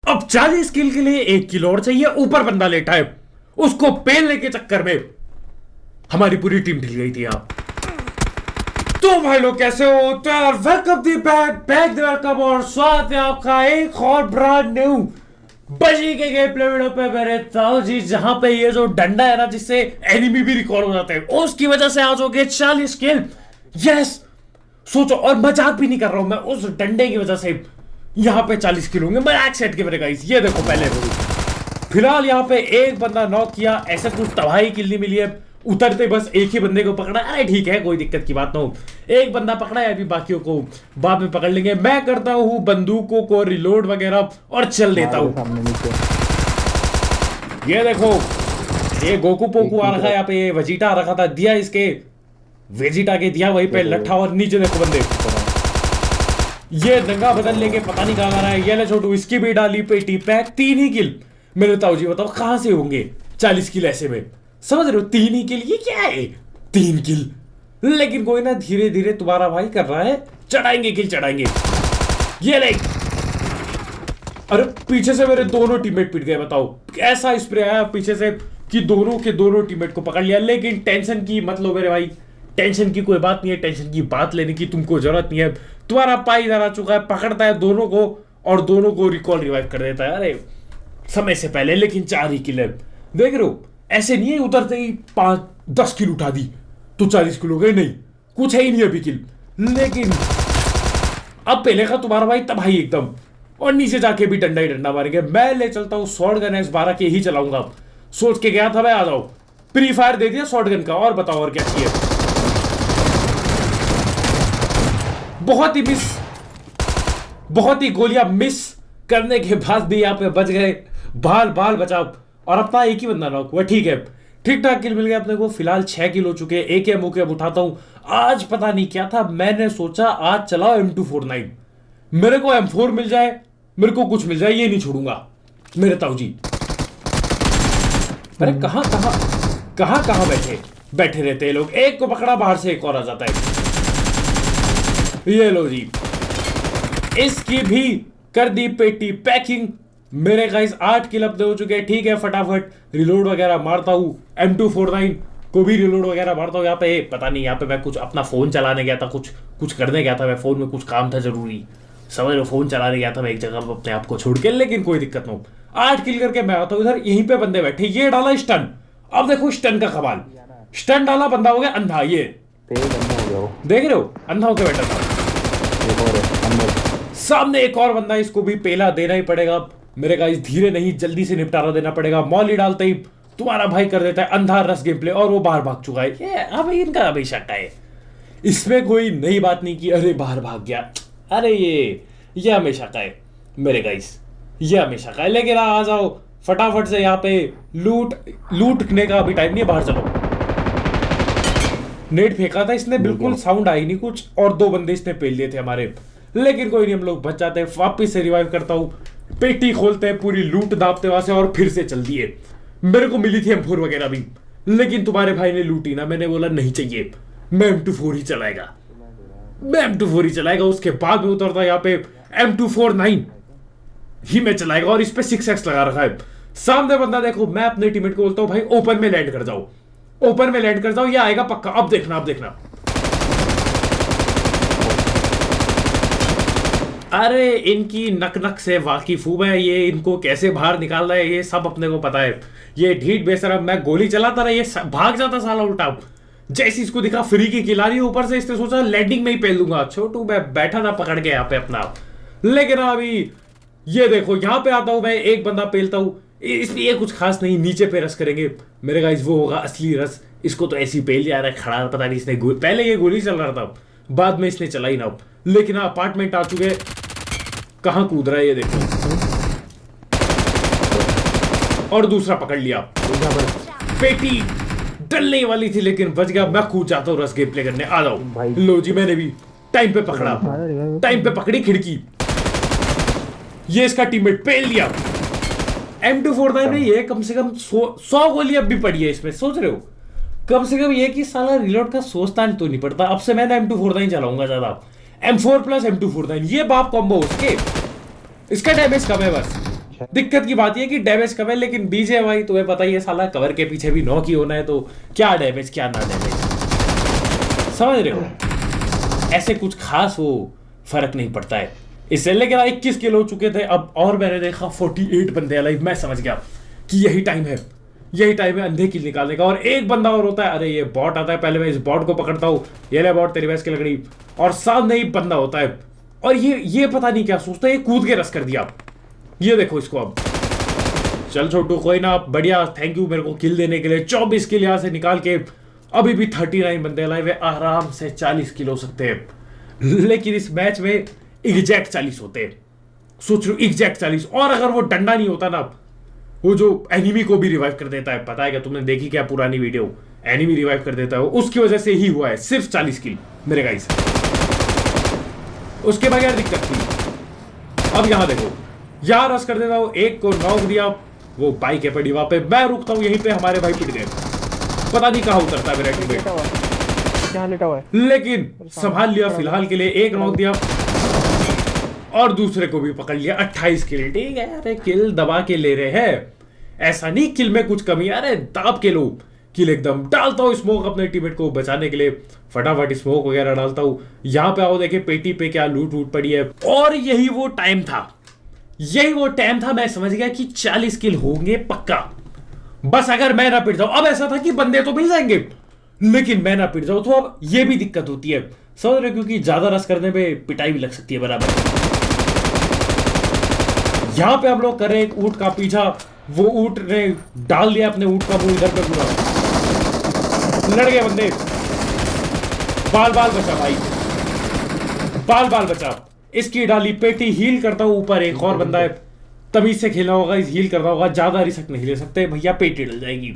अब 40 किल के लिए 1 किल और चाहिए। ऊपर बंदा लेटा है, उसको पेलने के चक्कर में हमारी पूरी टीम ढिल गई थी। आप तो भाई लोग कैसे हो? तो यार वेलकम दी बैक वेलकम और स्वागत है आपका एक और ब्रांड न्यू बजी के गेम प्ले वीडियो पे मेरे ताऊ जी, जहां पे ये जो डंडा है ना जिससे एनिमी भी रिकॉर्ड हो जाते हैं, उसकी वजह से आज हो गए 40 किल। यस, सोचो, और मजाक भी नहीं कर रहा हूं मैं, उस डंडे की वजह से यहां पे 40 किल होंगे। मैं सेट के मेरे गाइस, ये देखो पहले फिलहाल यहां पे एक बंदा नॉक किया, ऐसे कुछ तबाही किल नहीं मिली है। उतरते बस एक ही बंदे को पकड़ा, अरे ठीक है, कोई दिक्कत की बात ना हो। एक बंदा पकड़ा है, अभी बाकियों को बाद में पकड़ लेंगे। मैं करता हूँ बंदूकों को रिलोड वगैरह और चल देता हूँ। ये देखो, ये गोकू पोकू आ रखा है यहाँ पे, ये वेजिटा आ रखा था, दिया इसके वेजिटा के दिया वहीं पे लट्ठा, और नीचे देखो बंदे ये दंगा बदल लेके पता नहीं कहां आ रहा है। ये ले छोटू, इसकी भी डाली पेटी पैक। 3 ही किल मेरे ताऊ जी, बताओ कहां से होंगे 40 किल ऐसे में? समझ रहे हो, 3 ही किल, ये क्या है 3 किल? लेकिन कोई ना, धीरे धीरे तुम्हारा भाई कर रहा है, चढ़ाएंगे किल चढ़ाएंगे। ये ले, अरे पीछे से मेरे दोनों टीममेट पिट गए। बताओ ऐसा स्प्रे आया पीछे से कि दोनों के दोनों टीममेट को पकड़ लिया। लेकिन टेंशन की मत लो मेरे भाई, टेंशन की कोई बात नहीं है, टेंशन की बात लेने की तुमको जरूरत नहीं है। तुम्हारा पाई इधर आ चुका है, पकड़ता है दोनों को और दोनों को रिकॉल रिवाइव कर देता है, अरे समय से पहले। लेकिन 4 ही किल है, देख रहे हो, ऐसे नहीं है उतरते ही 5-10 किल उठा दी तो 40 किल हो गए, नहीं, कुछ है ही नहीं अभी किल। लेकिन अब पहले का तुम्हारा भाई तबाही एकदम, और नीचे जाके भी डंडा ही डंडा मारेंगे। मैं ले चलता हूँ शॉर्ट गन S12 के ही चलाऊंगा, सोच के गया था मैं। आ जाओ, प्री फायर दे दिया शॉर्ट गन का, और बताओ और क्या चाहिए। बहुत ही मिस, बहुत ही गोलियां मिस करने के बाद भी यहाँ पे बच गए, बाल बाल बचाओ। और अपना एक ही बंदा नॉक हुआ, ठीक है, ठीक ठाक किल मिल गया अपने को। फिलहाल 6 किल हो चुके हैं। एक एमओ अब उठाता हूं। आज पता नहीं क्या था, मैंने सोचा आज चलाओ M249, मेरे को M4 मिल जाए, मेरे को कुछ मिल जाए, ये नहीं छोड़ूंगा मेरे ताऊ जी। अरे कहां कहां कहां कहां बैठे रहते हैं लोग। एक को पकड़ा, बाहर से एक और आ जाता है। ये लो जी, इसकी भी कर दी पेटी पैकिंग। मेरे गाइस 8 किल अपने हो चुके हैं, ठीक है। फटाफट रिलोड वगैरह मारता हूँ, M249 को भी रिलोड वगैरह मारता हूँ। यहाँ पे पता नहीं, यहाँ पे मैं कुछ अपना फोन चलाने गया था, कुछ करने गया था मैं, फोन में कुछ काम था जरूरी, समझ लो, फोन चलाने गया था मैं एक जगह पर अपने आप को छोड़ के। लेकिन कोई दिक्कत नहीं, 8 किल करके मैं आता हूँ इधर। यहीं पे बंदे बैठे, ये डाला स्टन। अब देखो स्टन का कमाल, स्टन डाला, बंदा हो गया अंधा। ये देख रहे हो, अंधा होकर बैठा था। सामने एक और बंदा, इसको भी पेला देना ही पड़ेगा मेरे गाइस, धीरे नहीं जल्दी से निपटारा देना पड़ेगा। मॉली डालते ही तुम्हारा भाई कर देता है अंधा रस गेम प्ले, और वो बाहर भाग चुका है। ये अब इनका हमेशा का है, इसमें कोई नई बात नहीं की अरे बाहर भाग गया, अरे ये हमेशा का है मेरे गाइस, ये हमेशा का है। लेकिन आ जाओ फटाफट से, यहाँ पे लूटने का अभी टाइम नहीं है, बाहर चलो। नेट फेंका था इसने, बिल्कुल साउंड आई नहीं कुछ, और 2 बंदे इसने पेल लिए थे हमारे। लेकिन कोई नहीं, हम लोग बच जाते हैं। वापिस से रिवाइव करता हूँ, पेटी खोलते हैं, पूरी लूट दापते वहां से, और फिर से चल दिए। मेरे को मिली थी M4 वगैरह भी, लेकिन तुम्हारे भाई ने लूटी ना। मैंने बोला नहीं चाहिए, मैं M24 ही चलाएगा, मैं M24 ही चलाएगा। उसके बाद में उतरता यहाँ पे M249 ही मैं चलाएगा, और इस पे 6x लगा रखा है। सामने बंदा देखो, मैं अपने टीममेट को बोलता हूँ भाई ओपन में लैंड कर जाओ, ओपन में लैंड कर जाओ, ये आएगा पक्का। अब देखना, अब देखना, अरे इनकी नक नक से वाकिफ हूं मैं, ये इनको कैसे बाहर निकालना है ये सब अपने को पता है। ये ढीठ बेशरम, मैं गोली चलाता रहा, ये भाग जाता साला उल्टा। जैसे इसको दिखा फ्री की खिलाड़ी, ऊपर से इसने सोचा लैंडिंग में ही पेल दूंगा। छोटू मैं बैठा था पकड़ के यहाँ पे अपना, लेकिन अभी ये देखो यहाँ पे आता हूं मैं, एक बंदा पेलता हूं। इसमें ये कुछ खास नहीं, नीचे पे रस करेंगे मेरे गाइस, वो होगा असली रस। इसको तो ऐसी पेल जा रहा है खड़ा, पता नहीं इसने पहले ये गोली चल रहा था, बाद में इसने चला ही ना। लेकिन अपार्टमेंट आ चुके, कहां कूद रहा है ये देखो, और दूसरा पकड़ लिया। पेटी डलने वाली थी लेकिन बच गया। मैं कूद जाता हूँ रस गेम प्ले करने, आ जाओ। लो जी, मैंने भी टाइम पे पकड़ा, टाइम पे पकड़ी खिड़की। ये इसका टीममेट पेल लिया। M249 में ये कम से कम 100 गोली अब भी पड़ी है इसमें, सोच रहे हो। कम से कम ये कि साला रिलोड का सोचता तो नहीं पड़ता। अब से मैं M249 चलाऊंगा ज्यादा, M4 प्लस M249, ये बाप कॉम्बो उसके, इसका डैमेज कम है बस। दिक्कत की बात ये कि डैमेज कम है, लेकिन बीजे भाई तुम्हें पता ही है साला कवर के पीछे भी नॉक ही होना है, तो क्या डैमेज क्या ना डैमेज, समझ रहे हो। ऐसे कुछ खास वो फर्क नहीं पड़ता है इससे। लेकिन 21 किल हो चुके थे अब, और मैंने देखा 48 बंदे अलाइव। मैं समझ गया कि यही टाइम है, यही टाइम है अंधे किल निकालने का। और एक बंदा और होता है, अरे ये बॉट आता है, पहले मैं इस बॉट को पकड़ता हूँ, ये ले बॉट तेरी भैंस की लकड़ी, और सामने ही बंदा होता है और ये पता नहीं क्या सोचता है, ये कूद के रस कर दिया। ये देखो इसको अब। चल छोटू कोई ना, बढ़िया, थैंक यू मेरे को किल देने के लिए। 24 किल यहां से निकाल के अभी भी 39 बंदे लाइव है, आराम से 40 किल हो सकते हैं। लेकिन इस मैच में एग्जैक्ट 40 होते हैं, सोच लो एग्जैक्ट 40। और अगर वो डंडा नहीं होता ना, वो जो एनिमी को भी रिवाइव कर देता है, पता है क्या तुमने देखी क्या पुरानी वीडियो, एनिमी रिवाइव कर देता है, उसकी वजह से ही हुआ है सिर्फ 40 किल मेरे गाइस, उसके बगैर दिक्कत थी। अब यहां देखो, यहां रस कर देता हूं, एक को नॉक दिया, वो बाइक है पड़ी वहां पे, मैं रुकता हूं यहीं पे, हमारे भाई पिट गए, पता नहीं कहां उतरता है मेरा टीममेट, क्या लेटा हुआ है, लेकिन संभाल लिया फिलहाल के लिए। एक नॉक दिया और दूसरे को भी पकड़ लिया। 28 किल, ठीक है, अरे किल दबा के ले रहे हैं, ऐसा नहीं किल में कुछ कमी, अरे दाब के लो किल एकदम। डालता हूं स्मोक अपने टीममेट को बचाने के लिए, फटाफट स्मोक वगैरह डालता हूं। यहां पे आओ देखे पेटी पे क्या लूट वूट पड़ी है। और यही वो टाइम था, यही वो टाइम था, मैं समझ गया कि 40 किल होंगे पक्का, बस अगर मैं ना पिट जाऊं। अब ऐसा था कि बंदे तो मिल जाएंगे, लेकिन मैं ना पिट जाऊं तो अब ये भी दिक्कत होती है, समझ रहे, क्योंकि ज्यादा रस करने पे पिटाई भी लग सकती है बराबर। यहां पे हम लोग कर रहे हैं ऊंट का पीछा, वो ऊंट ने डाल दिया अपने ऊंट का मुंह इधर पे पूरा, लड़ गए बंदे। बाल बाल बचा भाई, बाल बाल बचा। इसकी डाली पेटी, हील करता हूं, ऊपर एक और बंदा है, तमीज से खेलना होगा, इस हील करना होगा, ज्यादा रिस्क नहीं ले सकते भैया, पेटी डल जाएगी,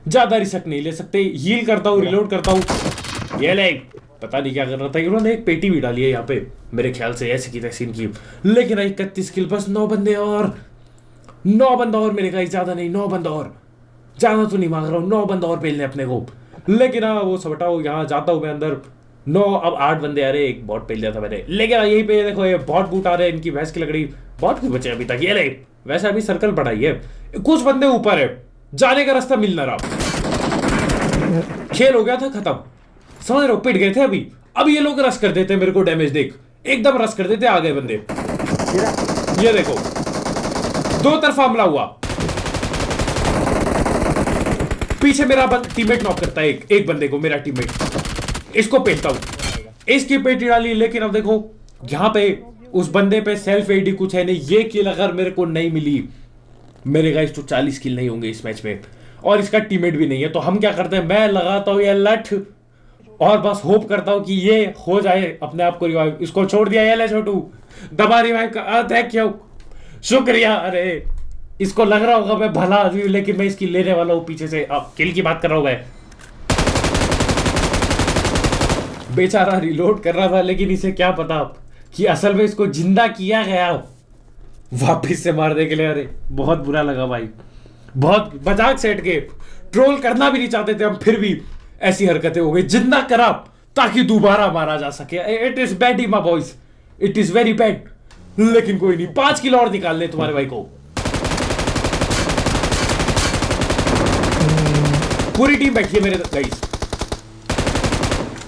ज्यादा रिस्क नहीं ले सकते। हील करता हूं, रिलोड करता हूं, ये ले, पता नहीं क्या कर रहा था, इन्होंने एक पेटी भी डाली है यहाँ पे मेरे ख्याल से, ऐसी की तैसी इनकी। लेकिन 31 किल, बस 9 बंदे और, 9 बंदा और मेरे का, ज्यादा नहीं, 9 बंदा और, ज्यादा तो नहीं मांग रहा हूँ, 9 बंदा और पेलने अपने को। लेकिन हाँ वो सब हटाओ, यहाँ जाता हूँ मैं अंदर, 9 अब 8 बंदे आ रहे, एक बॉट पेल दिया था मैंने। लेकिन यहीं पे देखो ये बॉट बूट आ रहे हैं, इनकी भैंस की लकड़ी, बॉट भी बचे अभी तक, ये ले, वैसे अभी सर्कल बढ़ाई है, कुछ बंदे ऊपर है, जाने का रास्ता मिल ना रहा, खेल हो गया था खत्म, समझ रहे हो, पिट गए थे अभी। अब ये लोग रश कर देते मेरे को, डैमेज देख, एकदम रश कर देते, आ गए बंदे, ये देखो 2 तरफा हमला हुआ, पीछे मेरा टीममेट नॉक करता है एक बंदे को, मेरा टीममेट, इसको पेलता हूं, इसकी पेटी डाली। लेकिन अब देखो यहां पे उस बंदे पे सेल्फ एडी कुछ है नहीं, ये किल अगर मेरे को नहीं मिली, मेरे गाइस तो 40 किल नहीं होंगे इस मैच में, और इसका टीममेट भी नहीं है। तो हम क्या करते हैं, मैं लगाता हूं ये लठ और बस होप करता हूं कि ये हो जाए अपने आप को रिवाइव। इसको छोड़ दिया, ये ले छोटू, दबा रिवाइव का, थैंक यू, शुक्रिया। अरे इसको लग रहा होगा मैं भला आदमी हूं, लेकिन मैं इसकी लेने वाला हूं पीछे से। अब किल की बात कर रहा हूं मैं, बेचारा रिलोड कर रहा था, लेकिन इसे क्या पता कि असल में इसको जिंदा किया गया वापिस से मारने के लिए। अरे बहुत बुरा लगा भाई, बहुत मजाक सेट के, ट्रोल करना भी नहीं चाहते थे हम, फिर भी ऐसी हरकतें हो गई, जिंदा करा ताकि दोबारा मारा जा सके। It is bad my boys, it is very bad. लेकिन कोई नहीं, 5 किलो और निकाल ले तुम्हारे भाई को। पूरी टीम बैठी है मेरे गाइस,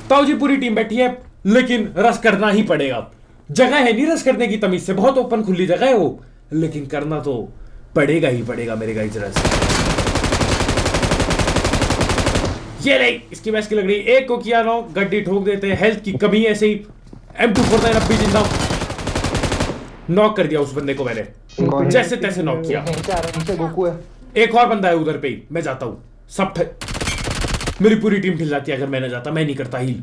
ताऊ जी पूरी टीम बैठी है, लेकिन रस करना ही पड़ेगा। जगह है नहीं रस करने की तमीज से, बहुत ओपन खुली जगह है वो, लेकिन करना तो पड़ेगा ही पड़ेगा मेरे गाइस रस। ये ले, इसकी मैच की लग रही, एक को किया ना, गड्डी ठोक देते हैं, हेल्थ की कमी है ऐसे ही। M249 अब भी जिंदा, नॉक कर दिया उस बंदे को मैंने, जैसे तैसे नॉक किया। एक और बंदा है उधर पे ही, मैं जाता हूं, सब मेरी पूरी टीम हिल जाती है अगर मैं ना जाता, मैं नहीं करता हील।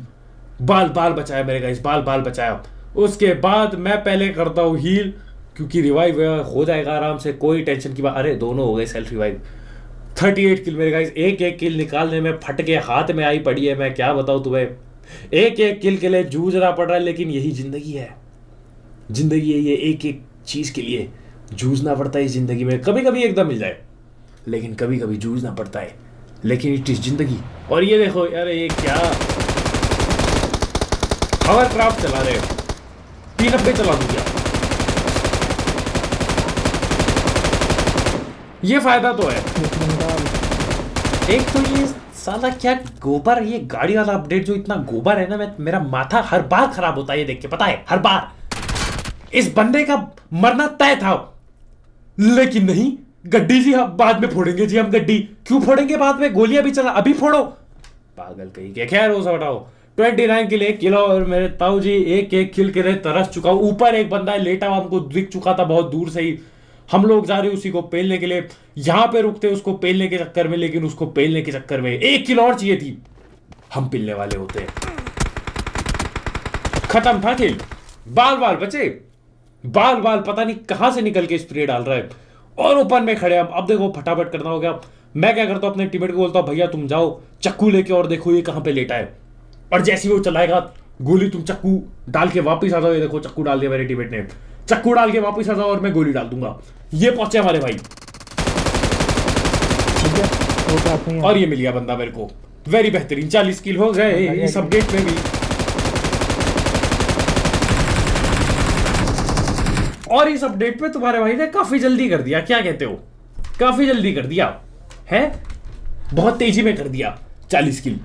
बाल बाल बचाया मेरे गाइस, बाल बाल बचाया। उसके बाद मैं पहले करता हूं हील, क्योंकि रिवाइव हो जाएगा आराम से, कोई टेंशन की बात। अरे दोनों हो गए सेल्फ रिवाइव। 38 किल मेरे गाइस, एक एक किल निकालने में फट के हाथ में आई पड़ी है, मैं क्या बताऊं तुम्हें, एक एक किल के लिए जूझना पड़ रहा है। लेकिन यही जिंदगी है, जिंदगी है ये, एक एक चीज के लिए जूझना पड़ता है इस जिंदगी में। कभी कभी एकदम मिल जाए, लेकिन कभी कभी जूझना पड़ता है, लेकिन इट इज जिंदगी। और ये देखो यार, ये क्या हॉवरक्राफ्ट चला रहे, 390 चला दूं क्या? ये फायदा तो है। निकाल। एक तो ये साला क्या गोबर, ये गाड़ी वाला अपडेट जो इतना गोबर है ना, मेरा माथा हर बार खराब होता है ये देख के, पता है हर बार। इस बंदे का मरना तय था, लेकिन नहीं, गड्डी जी हम बाद में फोड़ेंगे जी, हम गड्डी क्यों फोड़ेंगे बाद में, गोलियां भी चला अभी फोड़ो, पागल कहीं के। खैर वो सब हटाओ। 29 के लिए किलो और मेरे ताऊ जी एक एक किल के लिए तरस चुका हूं। ऊपर एक बंदा लेटा हुआ हमको दिख चुका था बहुत दूर से ही, हम लोग जा रहे उसी को पेलने के लिए, यहां पे रुकते उसको पेलने के चक्कर में, लेकिन उसको पेलने के चक्कर में 1 किलो और चाहिए थी, हम पिलने वाले होते। खत्म था खेल। बाल बाल बचे, बाल बाल पता नहीं कहां से निकल के स्प्रे डाल रहा है, और ओपन में खड़े हम। अब देखो फटाफट करना हो गया। मैं क्या करता हूं, अपने टीममेट को बोलता हूं भैया तुम जाओ चक्कू लेके और देखो ये कहां पे लेटा है, और जैसे ही वो चलाएगा गोली तुम चक्कू डाल के वापस आ जाओ। ये देखो चक्कू डाल दिया मेरे टीममेट ने, चक्कू डाल के वापस आ जाओ और मैं गोली डाल दूंगा। ये पहुंचे हमारे भाई, ठीक है, वो बात नहीं है। और ये मिल गया बंदा मेरे को। वेरी बेहतरीन, 40 किल हो गए इस अपडेट में भी। और इस अपडेट पे तुम्हारे भाई ने काफी जल्दी कर दिया, क्या कहते हो, काफी जल्दी कर दिया है, बहुत तेजी में कर दिया। 40 किल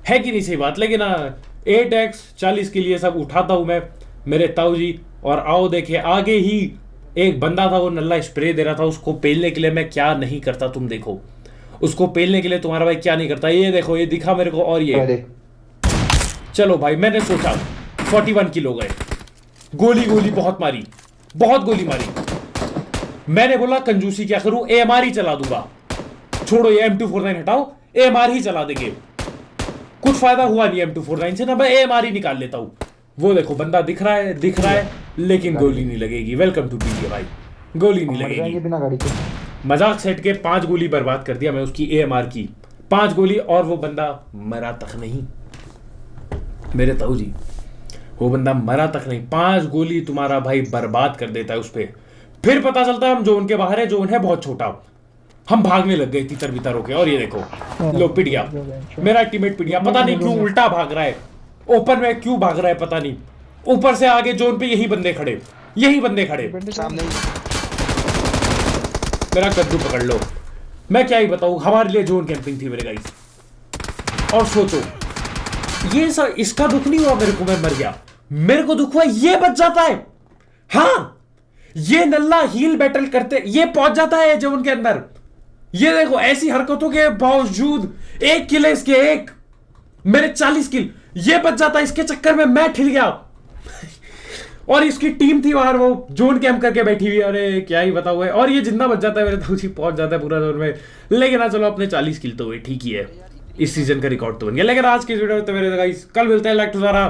है कि नहीं, सही बात। लेकिन 8x 40 के लिए सब उठाता हूं मैं, मेरे ताऊ जी। और आओ देखिए आगे ही एक बंदा था, वो नल्ला स्प्रे दे रहा था, उसको पेलने के लिए मैं क्या नहीं करता, तुम देखो उसको पेलने के लिए तुम्हारा भाई क्या नहीं करता। ये देखो ये दिखा मेरे को, और ये चलो भाई मैंने सोचा 41 किल हो गए। गोली गोली बहुत मारी, बहुत गोली मारी। मैंने बोला कंजूसी क्या करूं, AMR ही चला दूंगा, छोड़ो ये M249 हटाओ, AMR ही चला देंगे। कुछ फायदा हुआ नहीं M249 से ना, मैं AMR ही निकाल लेता हूं। वो देखो बंदा दिख रहा है, लेकिन गोली नहीं लगेगी। वेलकम टू पीजे भाई, गोली नहीं लगेगी। बिना गाड़ी के मजाक सेट के 5 गोली बर्बाद कर दिया मैं उसकी AMR की, 5 गोली, और वो बंदा मरा तक नहीं। मेरे ताऊ जी वो बंदा मरा तक नहीं, 5 गोली तुम्हारा भाई बर्बाद कर देता है उस पर। फिर पता चलता है हम जोन के बाहर है, जोन है बहुत छोटा, हम भागने लग गए तितर बितर होके। और ये देखो लो पिट गया मेरा टीममेट, पिट गया, पता नहीं क्यों उल्टा भाग रहा है, ओपन में क्यों भाग रहा है पता नहीं। ऊपर से आगे जोन पे यही बंदे खड़े, यही बंदे खड़े सामने। मेरा कद्दू पकड़ लो। मैं क्या ही बताऊं, हमारे लिए जोन कैंपिंग थी मेरे गाइस। और सोचो ये सब, इसका दुख नहीं हुआ मेरे को, मैं मर गया, मेरे को दुख हुआ ये बच जाता है। हाँ ये नल्ला हील बैटल करते ये पहुंच जाता है जोन के अंदर। ये देखो ऐसी हरकतों के बावजूद 1 किल है इसके, 1 मेरे 40 किल, ये बच जाता है, इसके चक्कर में मैं ठिल गया। और इसकी टीम थी बाहर, वो जोन कैंप करके बैठी हुई, अरे क्या ही बताओ है। और ये जिंदा बच जाता है मेरे ताऊ जी, पहुंच जाता है पूरा जोन में। लेकिन चलो अपने 40 किल तो हुए, ठीक ही है, इस सीजन का रिकॉर्ड तो बन गया। लेकिन आज की वीडियो तो मेरे गाइस, कल मिलते हैं लाइक टू सारा।